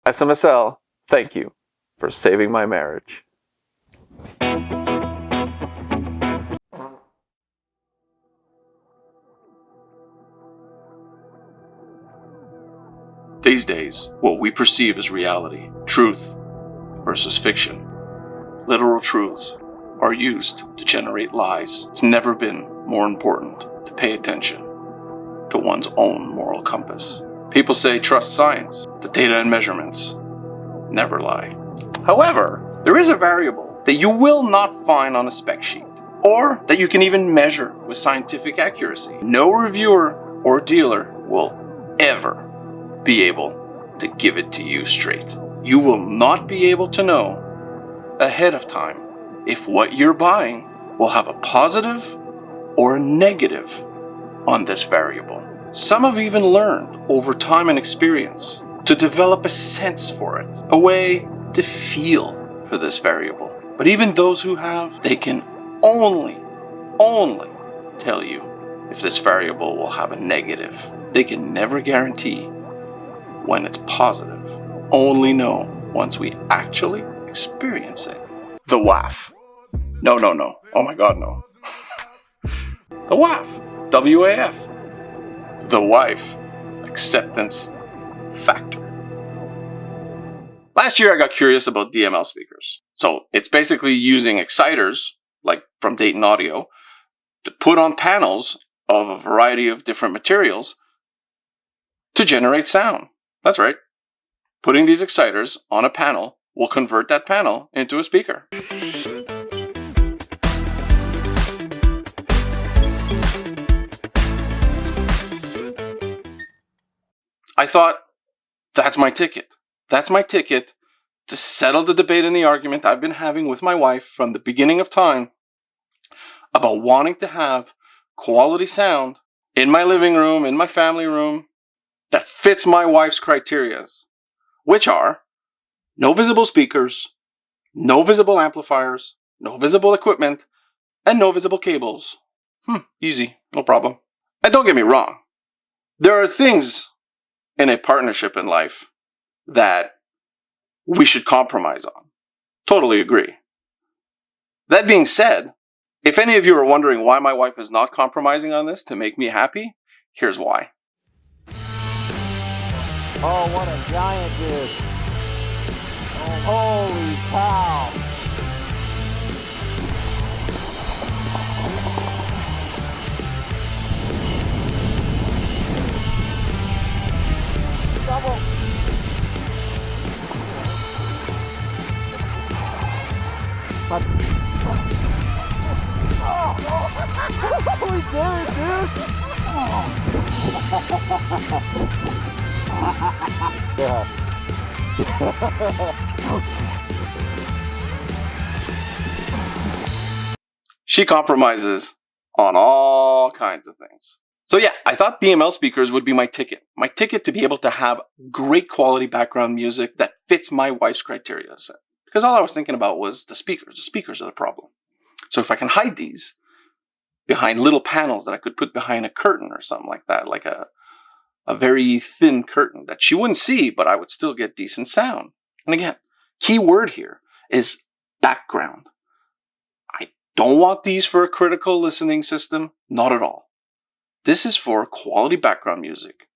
SMSL, thank you for saving my marriage. These days, what we perceive as reality, truth versus fiction, literal truths, are used to generate lies. It's never been more important to pay attention to one's own moral compass. People say trust science. The data and measurements never lie. However, there is a variable that you will not find on a spec sheet, or that you can even measure with scientific accuracy. No reviewer or dealer will ever be able to give it to you straight. You will not be able to know ahead of time if what you're buying will have a positive or a negative on this variable. Some have even learned over time and experience to develop a sense for it, a way to feel for this variable. But even those who have, they can only tell you if this variable will have a negative. They can never guarantee when it's positive. Only know once we actually experience it. The WAF. No. Oh my God, no. The WAF. WAF. The wife acceptance factor. Last year I got curious about DML speakers. So it's basically using exciters, like from Dayton Audio, to put on panels of a variety of different materials to generate sound. That's right. Putting these exciters on a panel will convert that panel into a speaker. I thought, that's my ticket. That's my ticket to settle the debate and the argument I've been having with my wife from the beginning of time about wanting to have quality sound in my living room, in my family room, that fits my wife's criteria, which are no visible speakers, no visible amplifiers, no visible equipment, and no visible cables. Easy, no problem. And don't get me wrong, there are things in a partnership in life that we should compromise on. Totally agree. That being said, if any of you are wondering why my wife is not compromising on this to make me happy, here's why. Oh, what a giant dish. Oh, holy cow. Double. Oh, we did it, dude. She compromises on all kinds of things. So yeah, I thought DML speakers would be my ticket. My ticket to be able to have great quality background music that fits my wife's criteria. Because all I was thinking about was the speakers. The speakers are the problem. So if I can hide these behind little panels that I could put behind a curtain or something like that, like a very thin curtain that she wouldn't see, but I would still get decent sound. And again, key word here is background. I don't want these for a critical listening system. Not at all. This is for quality background music.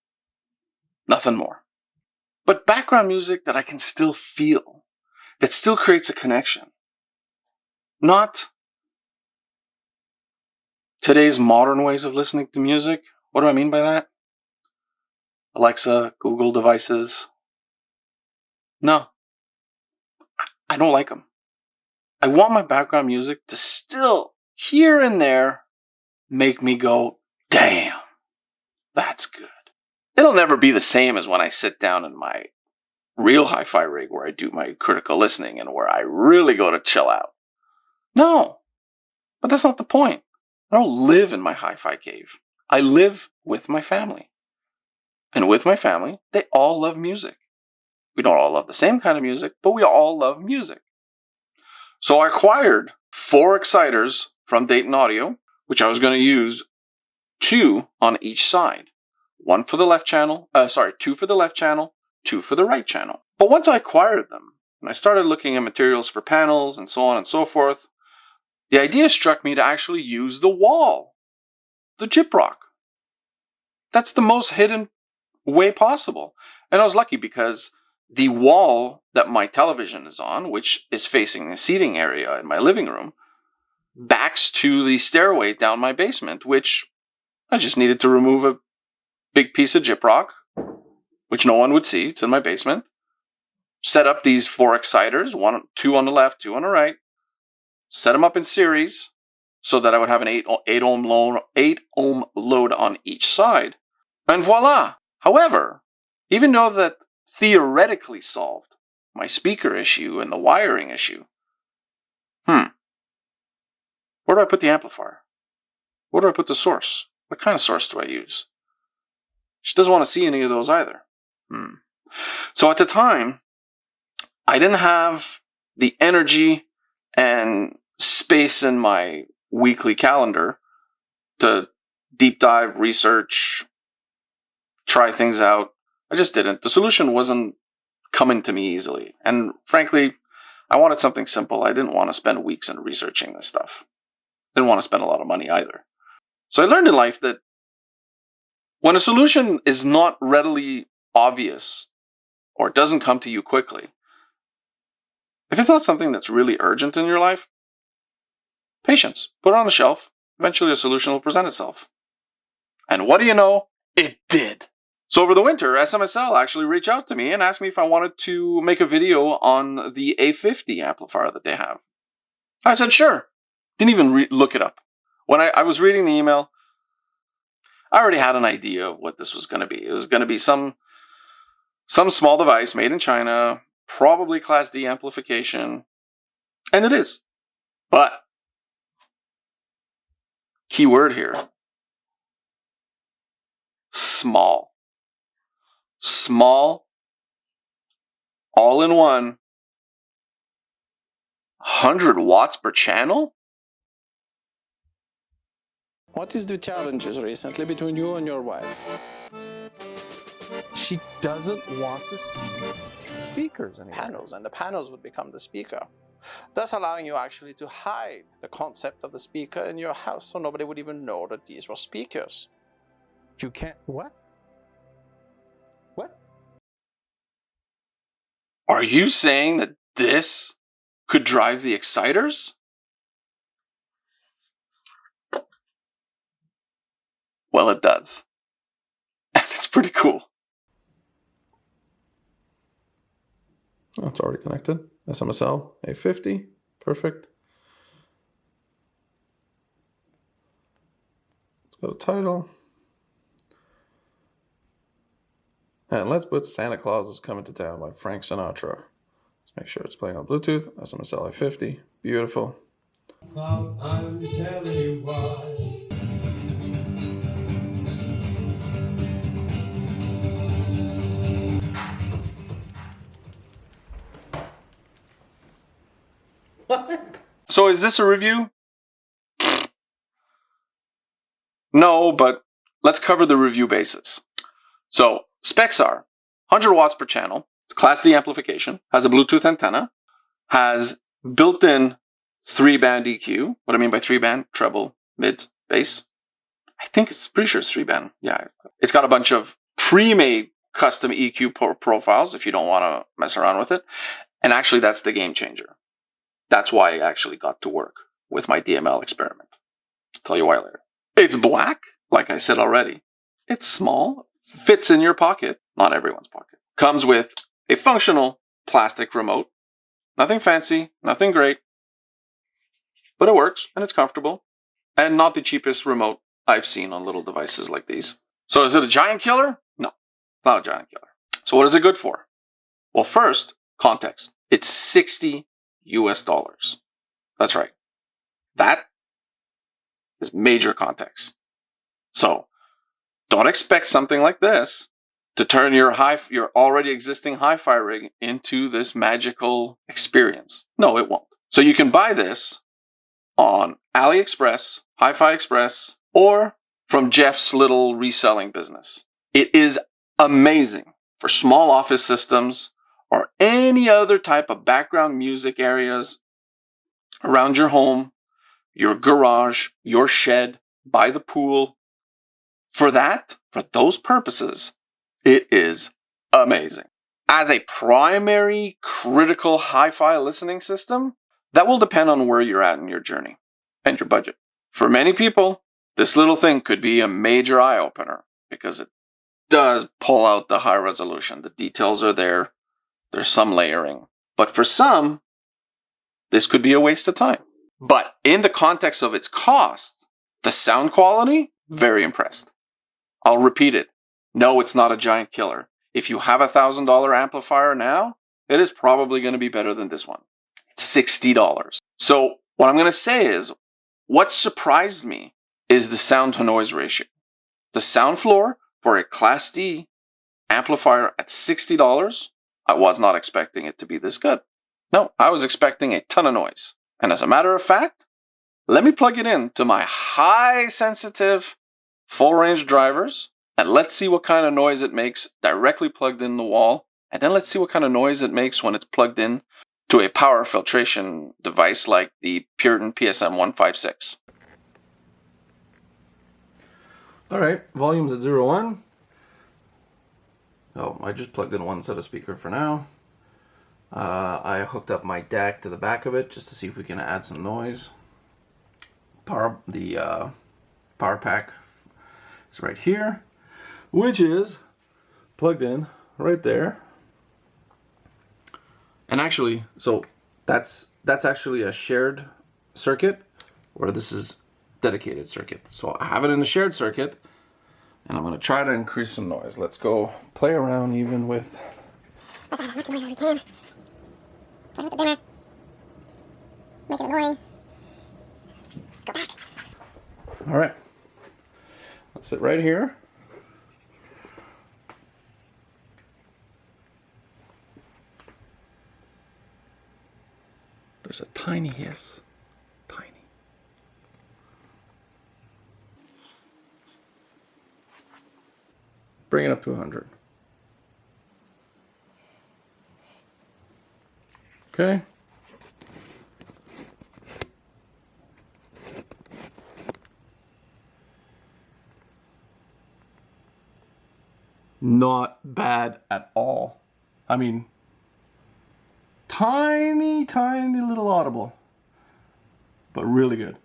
Nothing more. But background music that I can still feel, that still creates a connection. Not today's modern ways of listening to music. What do I mean by that? Alexa, Google devices. No. I don't like them. I want my background music to still, here and there, make me go, damn, that's good. It'll never be the same as when I sit down in my real hi-fi rig where I do my critical listening and where I really go to chill out. No, but that's not the point. I don't live in my hi-fi cave. I live with my family. And with my family, they all love music. We don't all love the same kind of music, but we all love music. So I acquired 4 exciters from Dayton Audio, which I was going to use 2 on each side. 2 for the left channel, two for the right channel. But once I acquired them, and I started looking at materials for panels and so on and so forth, the idea struck me to actually use the wall, the gyprock. That's the most hidden way possible. And I was lucky because the wall that my television is on, which is facing the seating area in my living room, backs to the stairway down my basement, which I just needed to remove a big piece of gyprock, which no one would see. It's in my basement. Set up these 4 exciters, two on the left, 2 on the right. Set them up in series so that I would have an 8 ohm load on each side. And voila! However, even though that theoretically solved my speaker issue and the wiring issue, where do I put the amplifier? Where do I put the source? What kind of source do I use? She doesn't want to see any of those either. So at the time, I didn't have the energy and space in my weekly calendar to deep dive, research, try things out. I just didn't. The solution wasn't coming to me easily. And frankly, I wanted something simple. I didn't want to spend weeks in researching this stuff. Didn't want to spend a lot of money either. So I learned in life that when a solution is not readily obvious or doesn't come to you quickly, if it's not something that's really urgent in your life, patience. Put it on the shelf. Eventually a solution will present itself. And what do you know? It did. So over the winter, SMSL actually reached out to me and asked me if I wanted to make a video on the A50 amplifier that they have. I said, sure. Didn't even look it up. When I was reading the email, I already had an idea of what this was going to be. It was going to be some small device made in China, probably Class D amplification, and it is. But, key word here, small. Small, all-in-one, 100 watts per channel? What is the challenges recently between you and your wife? She doesn't want to see speakers anymore. Panels, and the panels would become the speaker, thus allowing you actually to hide the concept of the speaker in your house so nobody would even know that these were speakers. You can't... What? What? Are you saying that this could drive the exciters? Well, it does. And it's pretty cool. Oh, it's already connected. SMSL A50. Perfect. Let's go to title. And let's put Santa Claus is Coming to Town by Frank Sinatra. Let's make sure it's playing on Bluetooth. SMSL A50. Beautiful. I'm telling you why. What? So is this a review? No, but let's cover the review basis. So specs are 100 watts per channel. It's Class D amplification. Has a Bluetooth antenna. Has built-in 3-band EQ. What I mean by 3-band, treble, mid, bass. I think it's pretty sure it's 3-band. Yeah. It's got a bunch of pre-made custom EQ profiles if you don't want to mess around with it. And actually, that's the game changer. That's why I actually got to work with my DML experiment. I'll tell you why later. It's black, like I said already. It's small, fits in your pocket, not everyone's pocket. Comes with a functional plastic remote. Nothing fancy, nothing great, but it works and it's comfortable. And not the cheapest remote I've seen on little devices like these. So is it a giant killer? No, it's not a giant killer. So what is it good for? Well, first, context. It's $60 US. That's right. That is major context. So don't expect something like this to turn your already existing hi-fi rig into this magical experience. No, it won't. So you can buy this on AliExpress, Hifi Express, or from Jeff's little reselling business. It is amazing. for small office systems or any other type of background music areas around your home, your garage, your shed, by the pool. For those purposes, it is amazing. As a primary critical hi-fi listening system, that will depend on where you're at in your journey and your budget. For many people, this little thing could be a major eye-opener because it does pull out the high resolution. The details are there. There's some layering. But for some, this could be a waste of time. But in the context of its cost, the sound quality, very impressed. I'll repeat it. No, it's not a giant killer. If you have a $1,000 amplifier now, it is probably going to be better than this one. It's $60. So what I'm going to say is, what surprised me is the sound to noise ratio. The sound floor for a Class D amplifier at $60, I was not expecting it to be this good. No, I was expecting a ton of noise. And as a matter of fact, let me plug it in to my high sensitive full range drivers, and let's see what kind of noise it makes directly plugged in the wall. And then let's see what kind of noise it makes when it's plugged in to a power filtration device like the Puritan PSM 156. All right, volume's at 0-1. Oh, I just plugged in one set of speaker for now. I hooked up my DAC to the back of it just to see if we can add some noise. The power pack is right here, which is plugged in right there. And actually, so that's actually a shared circuit, or this is dedicated circuit. So I have it in the shared circuit, and I'm going to try to increase some noise. Let's go play around even with... As much noise as we can. Turn up the dimmer. Make it annoying. Go back. All right. I'll sit right here. There's a tiny hiss. Tiny. Bring it up to 100. Okay. Not bad at all. I mean, tiny little audible, but really good.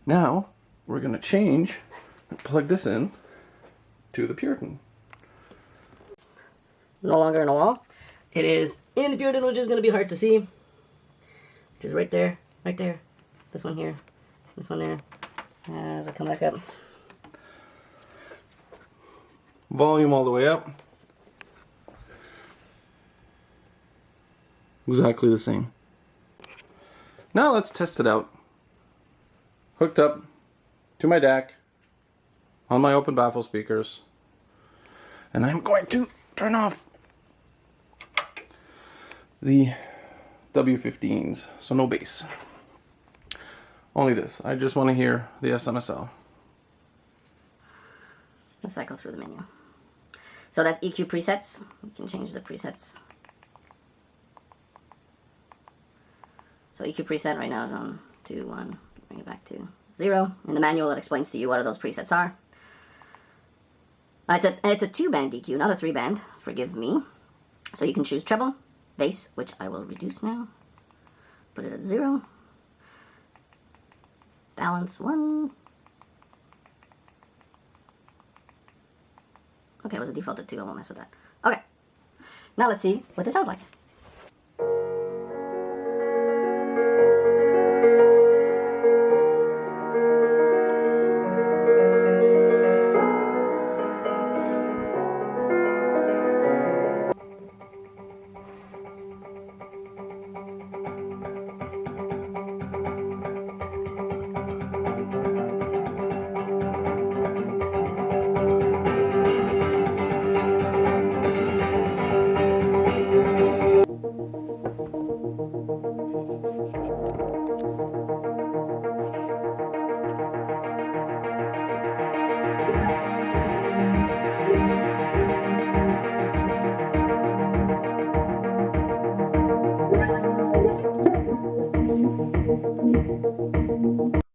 Now we're gonna change and plug this in to the Puritan. No longer in a wall. It is in the Puritan, which is going to be hard to see. Which is right there, right there. This one here, this one there. As I come back up. Volume all the way up. Exactly the same. Now let's test it out. Hooked up to my DAC on my open baffle speakers. And I'm going to turn off the W15s, so no bass. Only this. I just want to hear the SMSL. Let's cycle through the menu. So that's EQ presets. We can change the presets. So EQ preset right now is on 2, 1. Bring it back to 0. In the manual, it explains to you what those presets are. It's a 2-band EQ, not a 3-band. Forgive me. So you can choose treble, bass, which I will reduce now. Put it at 0. Balance 1. Okay, it was a default at 2. I won't mess with that. Okay. Now let's see what this sounds like.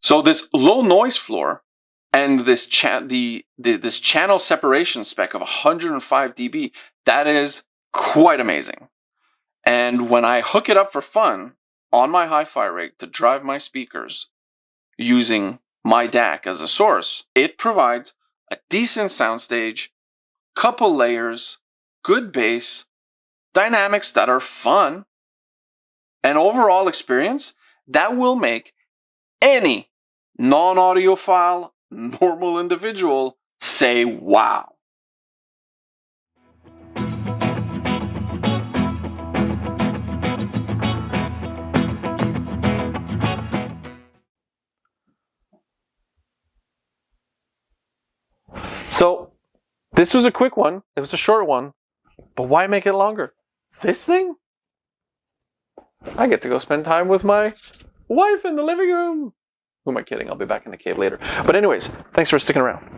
So this low noise floor and this this channel separation spec of 105 dB, that is quite amazing. And when I hook it up for fun on my hi-fi rig to drive my speakers using my DAC as a source, it provides a decent soundstage, couple layers, good bass, dynamics that are fun, and overall experience that will make any non-audiophile, normal individual say wow. So this was a quick one. It was a short one. But why make it longer? This thing? I get to go spend time with my wife in the living room. Who am I kidding? I'll be back in the cave later. But anyways, thanks for sticking around.